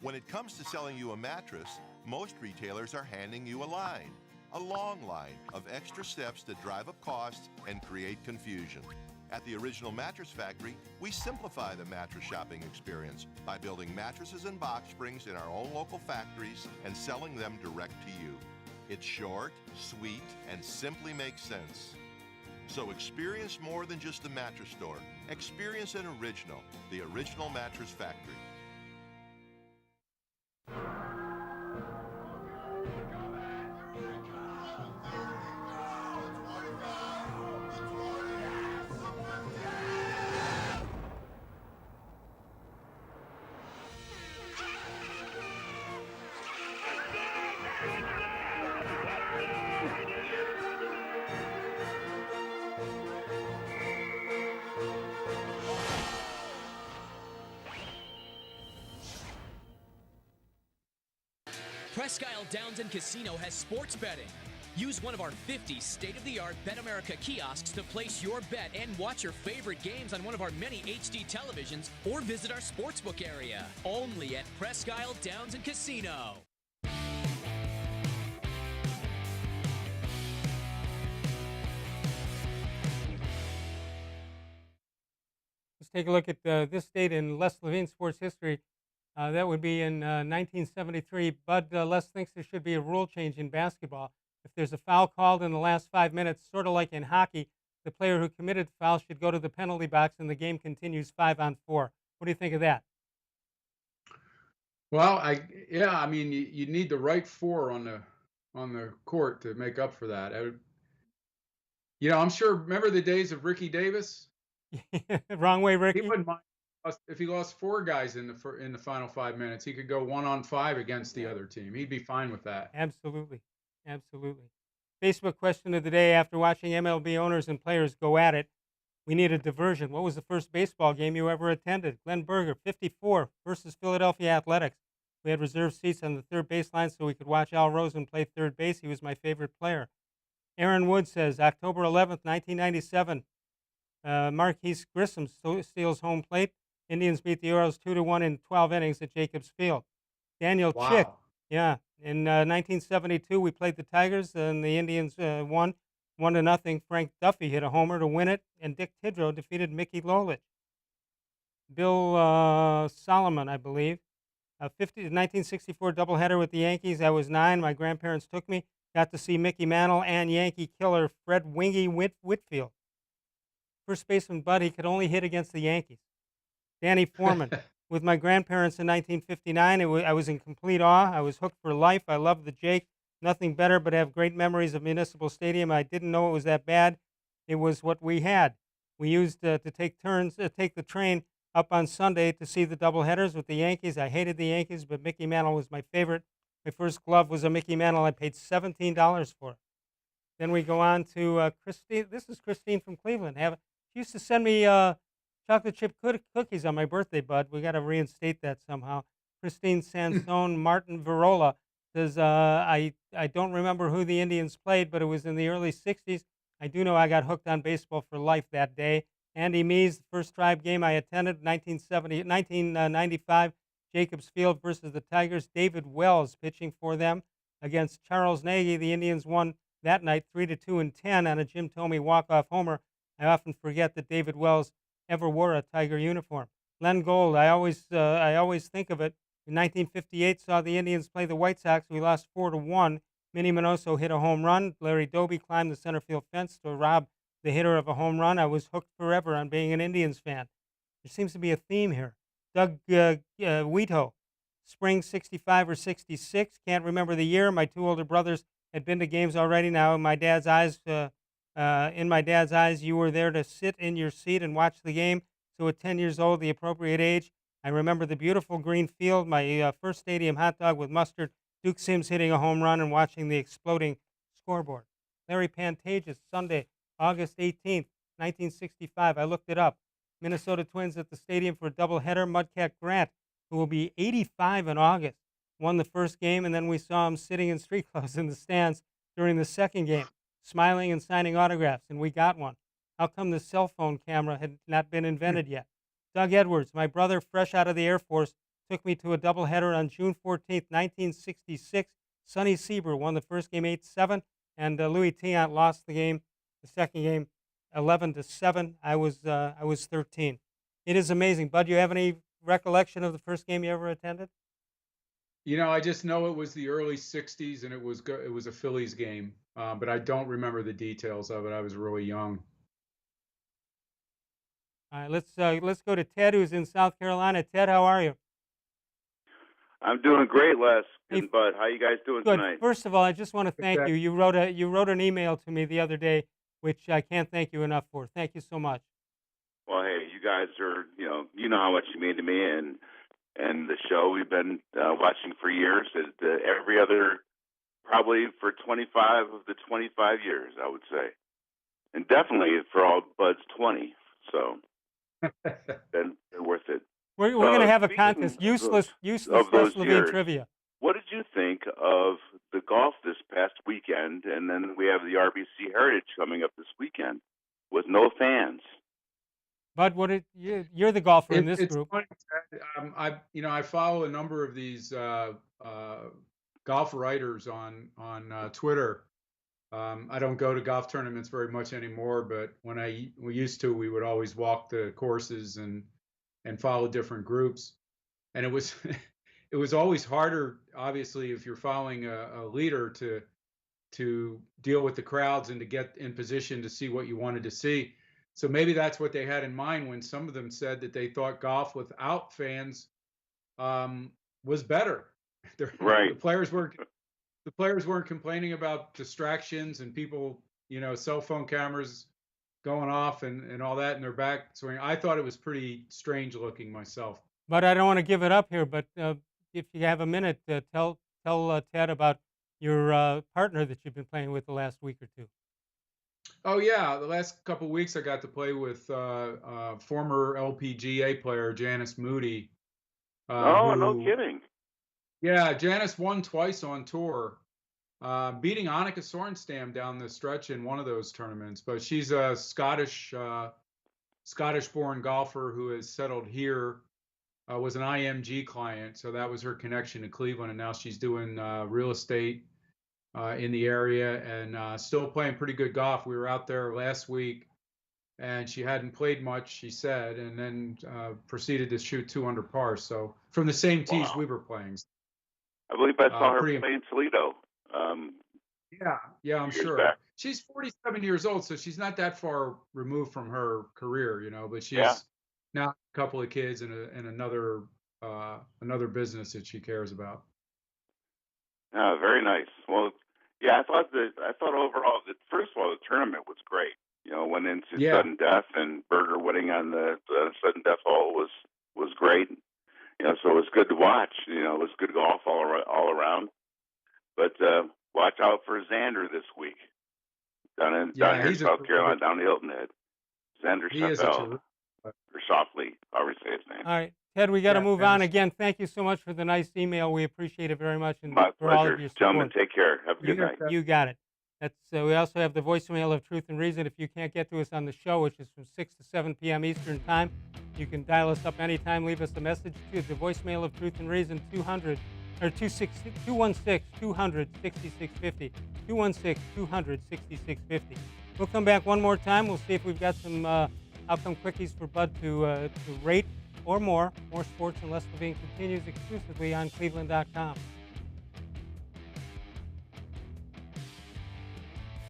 When it comes to selling you a mattress, most retailers are handing you a long line of extra steps that drive up costs and create confusion. At the Original Mattress Factory, we simplify the mattress shopping experience by building mattresses and box springs in our own local factories and selling them direct to you. It's short, sweet, and simply makes sense. So experience more than just the mattress store. Experience an original, the Original Mattress Factory. Presque Isle Downs and Casino has sports betting. Use one of our 50 state-of-the-art Bet America kiosks to place your bet and watch your favorite games on one of our many HD televisions or visit our sportsbook area. Only at Presque Isle Downs and Casino. Let's take a look at this date in Les Levine sports history. That would be in 1973. Bud, Les thinks there should be a rule change in basketball. If there's a foul called in the last 5 minutes, sort of like in hockey, the player who committed the foul should go to the penalty box and the game continues 5-on-4. What do you think of that? Well, I mean, you need the right 4 on the court to make up for that. I'm sure. Remember the days of Ricky Davis? Wrong way, Ricky. He wouldn't mind if he lost 4 guys in the final 5 minutes. He could go 1-on-5 against the other team. He'd be fine with that. Absolutely. Facebook question of the day: after watching MLB owners and players go at it, we need a diversion. What was the first baseball game you ever attended? Glenn Berger, 54, versus Philadelphia Athletics. We had reserved seats on the third baseline so we could watch Al Rosen play third base. He was my favorite player. Aaron Wood says, October 11th, 1997, Marquise Grissom steals home plate. Indians beat the Orioles 2-1 in 12 innings at Jacobs Field. Daniel Chick, in 1972, we played the Tigers, and the Indians won 1-0. Frank Duffy hit a homer to win it, and Dick Tidrow defeated Mickey Lolich. Bill Solomon, I believe. 1964 doubleheader with the Yankees. I was 9. My grandparents took me. Got to see Mickey Mantle and Yankee killer Fred Wingy Whitfield. first baseman Bud, he could only hit against the Yankees. Danny Foreman. With my grandparents in 1959, I was in complete awe. I was hooked for life. I loved the Jake. Nothing better, but I have great memories of Municipal Stadium. I didn't know it was that bad. It was what we had. We used to take the train up on Sunday to see the doubleheaders with the Yankees. I hated the Yankees, but Mickey Mantle was my favorite. My first glove was a Mickey Mantle. I paid $17 for it. Then we go on to Christine. This is Christine from Cleveland. She used to send me chocolate chip cookies on my birthday, Bud. We got to reinstate that somehow. Christine Sansone, Martin Virola says, I don't remember who the Indians played, but it was in the early 60s. I do know I got hooked on baseball for life that day. Andy Mees, the first Tribe game I attended, 1995, Jacobs Field versus the Tigers. David Wells pitching for them against Charles Nagy. The Indians won that night 3-2 and 10 on a Jim Thome walk-off homer. I often forget that David Wells ever wore a Tiger uniform. Len Gold, I always think of it. In 1958, saw the Indians play the White Sox. We lost 4-1. Minnie Minoso hit a home run. Larry Doby climbed the center field fence to rob the hitter of a home run. I was hooked forever on being an Indians fan. There seems to be a theme here. Doug Wheato, spring 65 or 66. Can't remember the year. My two older brothers had been to games already. Now, in my dad's eyes, you were there to sit in your seat and watch the game. So at 10 years old, the appropriate age, I remember the beautiful green field, my first stadium hot dog with mustard, Duke Sims hitting a home run and watching the exploding scoreboard. Larry Pantages, Sunday, August 18th, 1965. I looked it up. Minnesota Twins at the stadium for a doubleheader. Mudcat Grant, who will be 85 in August, won the first game, and then we saw him sitting in street clothes in the stands during the second game, smiling and signing autographs, and we got one. How come the cell phone camera had not been invented yet? Doug Edwards, my brother, fresh out of the Air Force, took me to a doubleheader on June 14th, 1966. Sonny Sieber won the first game 8-7, and Louis Tiant lost the second game 11-7. I was 13. It is amazing. Bud, you have any recollection of the first game you ever attended? I just know it was the early 60s and it was a Phillies game, but I don't remember the details of it. I was really young. All right, let's go to Ted, who's in South Carolina. Ted, how are you? I'm doing great, Les and Bud. How you guys doing Good. tonight? First of all, I just want to thank you. You wrote an email to me the other day, which I can't thank you enough for. Thank you so much. Well, hey, you guys are, you know how much you mean to me, and the show we've been watching for years. Every other, probably for 25 of the 25 years, I would say, and definitely for all Bud's 20. So then they're worth it. We're going to have a contest, useless Levine trivia. What did you think of the golf this past weekend? And then we have the RBC Heritage coming up this weekend with no fans. Bud, you're the golfer in this group. Funny, I follow a number of these golf writers on Twitter. I don't go to golf tournaments very much anymore, but when we used to, we would always walk the courses and follow different groups, and it was always harder, obviously, if you're following a leader to deal with the crowds and to get in position to see what you wanted to see. So maybe that's what they had in mind when some of them said that they thought golf without fans was better. Right. The players weren't complaining about distractions and people, cell phone cameras going off and all that in their back swing. I thought it was pretty strange looking myself. But I don't want to give it up here. But if you have a minute, tell Ted about your partner that you've been playing with the last week or two. Oh yeah, the last couple of weeks I got to play with former LPGA player Janice Moody. No kidding. Yeah, Janice won twice on tour, beating Annika Sorenstam down the stretch in one of those tournaments. But she's a Scottish-born golfer who has settled here. Was an IMG client, so that was her connection to Cleveland, and now she's doing real estate in the area and still playing pretty good golf. We were out there last week, and she hadn't played much, she said, and then proceeded to shoot 2 under par. So from the same tees we were playing. I believe I saw her play in Toledo. Yeah, I'm sure. Back. she's 47 years old, so she's not that far removed from her career, but Yeah. she's now a couple of kids and another business that she cares about. Yeah, very nice. Well, yeah, I thought overall that first of all the tournament was great. Went into Yeah. sudden death, and Berger winning on the sudden death hole was great. So it was good to watch. It was good golf all around. But watch out for Xander this week down here in South Carolina, down the Hilton Head. Xander Chappelle, or Shoffley, however you say his name. All right, Ted, we got to move on. Again, thank you so much for the nice email. We appreciate it very much, and My for all pleasure. of your support. Gentlemen, take care. Have a good night. You got it. That's we also have the voicemail of Truth and Reason. If you can't get to us on the show, which is from 6 to 7 p.m. Eastern Time, you can dial us up anytime. Leave us a message to the voicemail of Truth and Reason 216-200-6650. 216-200-6650. We'll come back one more time. We'll see if we've got some outcome quickies for Bud to rate or more. More sports and less Levine continues exclusively on cleveland.com.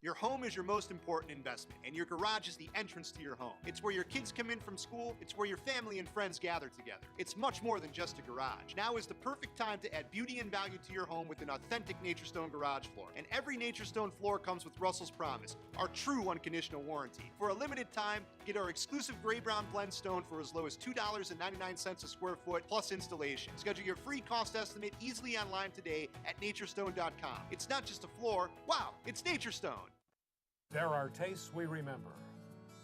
Your home is your most important investment, and your garage is the entrance to your home. It's where your kids come in from school. It's where your family and friends gather together. It's much more than just a garage. Now is the perfect time to add beauty and value to your home with an authentic NatureStone garage floor. And every NatureStone floor comes with Russell's Promise, our true unconditional warranty. For a limited time, get our exclusive gray brown blend stone for as low as $2.99 a square foot plus installation. Schedule your free cost estimate easily online today at naturestone.com. It's not just a floor. Wow, it's NatureStone. There are tastes we remember.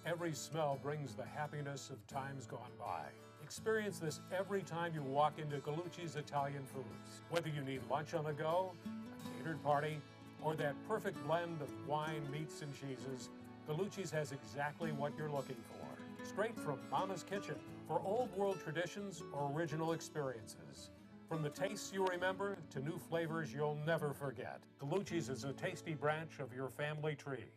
Every smell brings the happiness of times gone by. Experience this every time you walk into Gallucci's Italian Foods. Whether you need lunch on the go, a catered party, or that perfect blend of wine, meats, and cheeses, Gallucci's has exactly what you're looking for. Straight from Mama's kitchen for old world traditions or original experiences. From the tastes you remember to new flavors you'll never forget, Gallucci's is a tasty branch of your family tree.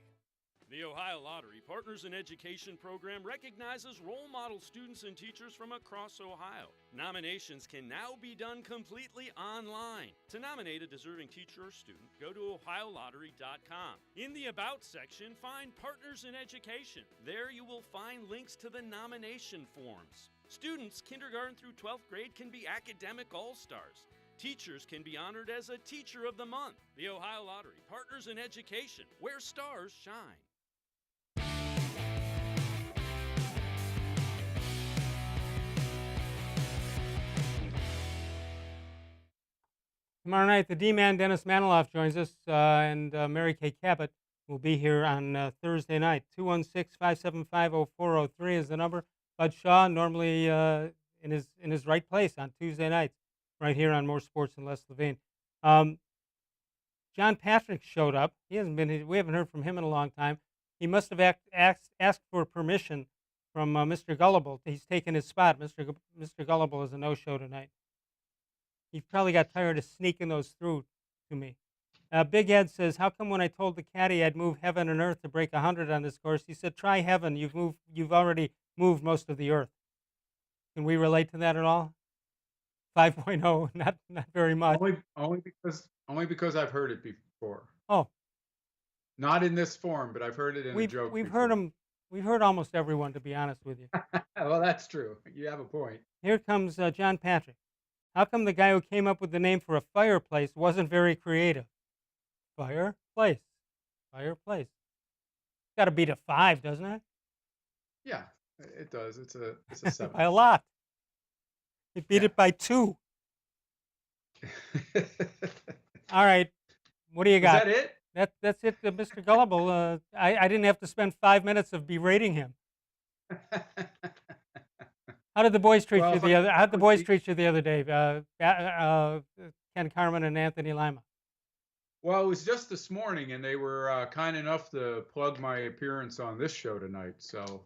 The Ohio Lottery Partners in Education program recognizes role model students and teachers from across Ohio. Nominations can now be done completely online. To nominate a deserving teacher or student, go to ohiolottery.com. In the About section, find Partners in Education. There you will find links to the nomination forms. Students kindergarten through 12th grade can be academic all-stars. Teachers can be honored as a Teacher of the Month. The Ohio Lottery Partners in Education, where stars shine. Tomorrow night, the D-Man, Dennis Maniloff, joins us, and Mary Kay Cabot will be here on Thursday night. 216-575-0403 is the number. Bud Shaw, normally in his right place on Tuesday nights, right here on More Sports and Less Levine. John Patrick showed up. We haven't heard from him in a long time. He must have asked for permission from Mr. Gullible. He's taken his spot. Mr. Gullible is a no-show tonight. He probably got tired of sneaking those through to me. Big Ed says, how come when I told the caddy I'd move heaven and earth to break 100 on this course, he said, try heaven. You've already moved most of the earth. Can we relate to that at all? 5.0, not very much. Only because I've heard it before. Oh. Not in this form, but I've heard it in a joke. We've heard them. We've heard almost everyone, to be honest with you. Well, that's true. You have a point. Here comes John Patrick. How come the guy who came up with the name for a fireplace wasn't very creative? Fireplace. Fireplace. Got to beat a 5, doesn't it? Yeah, it does. It's a 7. By a lot. It beat it by 2. All right. What do you got? Is that it? That's it, Mr. Gullible. I didn't have to spend 5 minutes of berating him. How did the boys treat you the other? How did the boys treat you the other day? Ken Carmen and Anthony Lima. Well, it was just this morning, and they were kind enough to plug my appearance on this show tonight. So,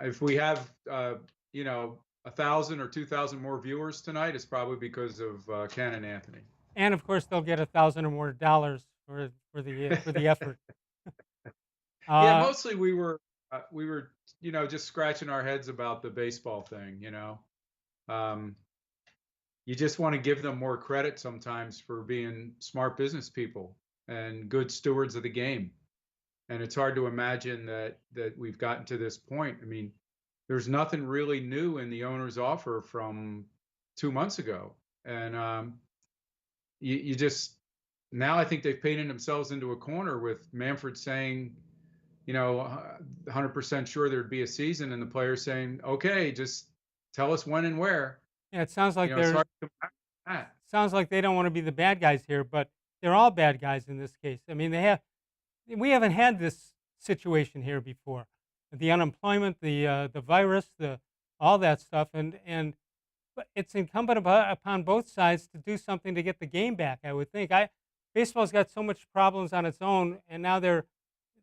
if we have 1,000 or 2,000 more viewers tonight, it's probably because of Ken and Anthony. And of course, they'll get $1,000 or more for the effort. Yeah, mostly we were just scratching our heads about the baseball thing. You just want to give them more credit sometimes for being smart business people. and good stewards of the game. And it's hard to imagine that we've gotten to this point. I mean, there's nothing really new in the owner's offer from 2 months ago. And you just now I think they've painted themselves into a corner with Manfred saying, 100% sure there'd be a season, and the players saying, okay, just tell us when and where. Yeah, it sounds like It's hard to come back from that. sounds like they don't want to be the bad guys here, but they're all bad guys in this case. I mean, we haven't had this situation here before. The unemployment, the virus, all that stuff, and but it's incumbent upon both sides to do something to get the game back. I would think. Baseball's got so much problems on its own, and now they're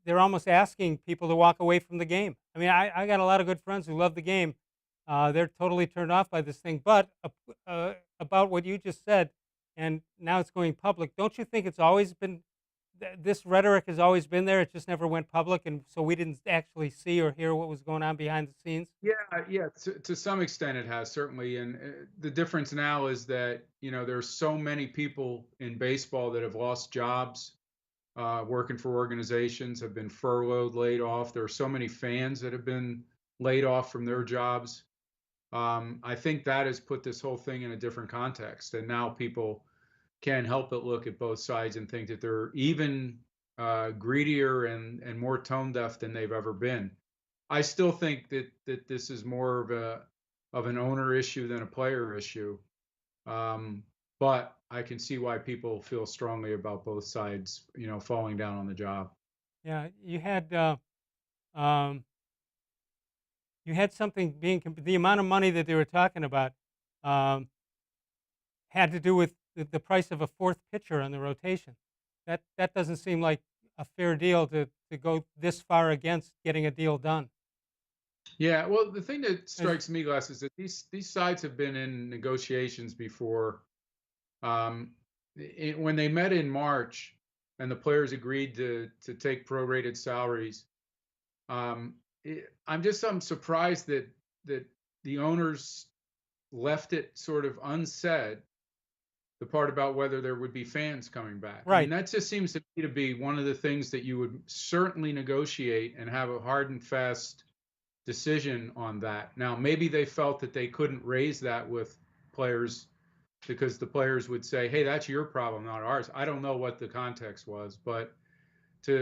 almost asking people to walk away from the game. I mean, I got a lot of good friends who love the game. They're totally turned off by this thing. But about what you just said, and now it's going public. Don't you think it's always been this rhetoric has always been there? It just never went public, and so we didn't actually see or hear what was going on behind the scenes. Yeah. To some extent, it has certainly, and the difference now is that there's so many people in baseball that have lost jobs, working for organizations, have been furloughed, laid off. There are so many fans that have been laid off from their jobs. I think that has put this whole thing in a different context, and now people can't help but look at both sides and think that they're even greedier and more tone deaf than they've ever been. I still think that this is more of an owner issue than a player issue, but I can see why people feel strongly about both sides, falling down on the job. Yeah, you had something being the amount of money that they were talking about had to do with the price of a fourth pitcher on the rotation. That doesn't seem like a fair deal to go this far against getting a deal done. Yeah, well, the thing that strikes me, Les, is that these sides have been in negotiations before. When they met in March and the players agreed to take prorated salaries, I'm surprised that the owners left it sort of unsaid, the part about whether there would be fans coming back. Right. I mean, that just seems to me to be one of the things that you would certainly negotiate and have a hard and fast decision on that. Now, maybe they felt that they couldn't raise that with players because the players would say, hey, that's your problem, not ours. I don't know what the context was, but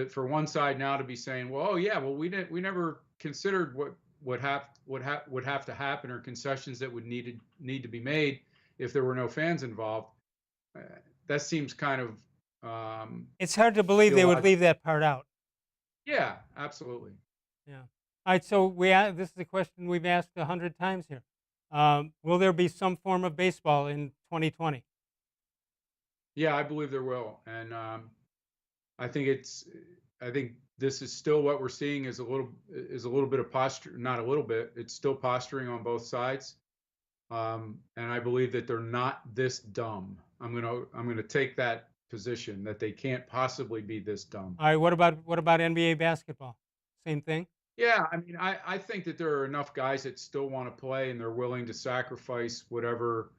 for one side now to be saying, well, oh yeah, well, we never considered what would have to happen or concessions that would need to be made if there were no fans involved. That seems kind of it's hard to believe they would leave that part out. Yeah, absolutely. Yeah. All right, so this is a question we've asked 100 times here. Will there be some form of baseball in 2020? Yeah, I believe there will, and I think this is still what we're seeing is a little bit of posture, not a little bit. It's still posturing on both sides, and I believe that they're not this dumb. I'm gonna take that position that they can't possibly be this dumb. All right, what about NBA basketball? Same thing. Yeah, I mean, I think that there are enough guys that still want to play and they're willing to sacrifice whatever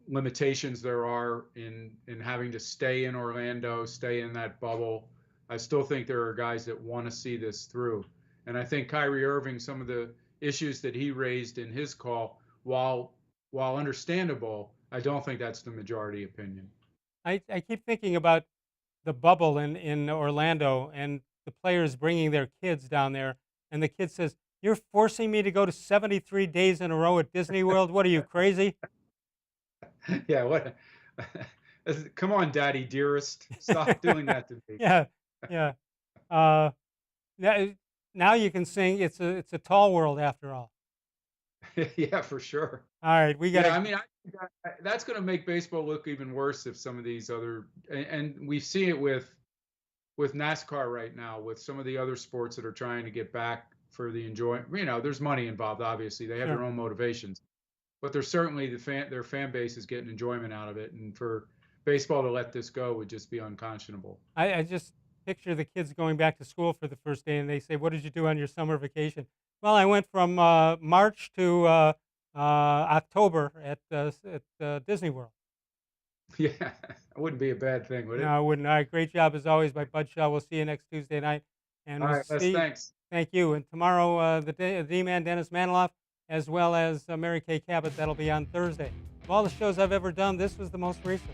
limitations there are in having to stay in Orlando, stay in that bubble. I still think there are guys that want to see this through. And I think Kyrie Irving, some of the issues that he raised in his call, while understandable, I don't think that's the majority opinion. I keep thinking about the bubble in Orlando and the players bringing their kids down there, and the kid says, "You're forcing me to go to 73 days in a row at Disney World? What are you, crazy?" Yeah, what? Come on, Daddy dearest, stop doing that to me. Yeah. Now you can sing. It's a tall world after all. Yeah, for sure. All right, we got. Yeah, I mean, that's going to make baseball look even worse if some of these other, and we see it with NASCAR right now, with some of the other sports that are trying to get back for the enjoyment. There's money involved. Obviously, they have their own motivations, but there's certainly their fan base is getting enjoyment out of it, and for baseball to let this go would just be unconscionable. I just picture the kids going back to school for the first day, and they say, "What did you do on your summer vacation?" Well, I went from March to October at Disney World. Yeah, it wouldn't be a bad thing, would it? No, I wouldn't. All right, great job as always by Bud Shaw. We'll see you next Tuesday night, and All we'll right, Les, see. thanks. Thank you. And tomorrow, the D-Man Dennis Maniloff, as well as Mary Kay Cabot. That'll be on Thursday. Of all the shows I've ever done, this was the most recent.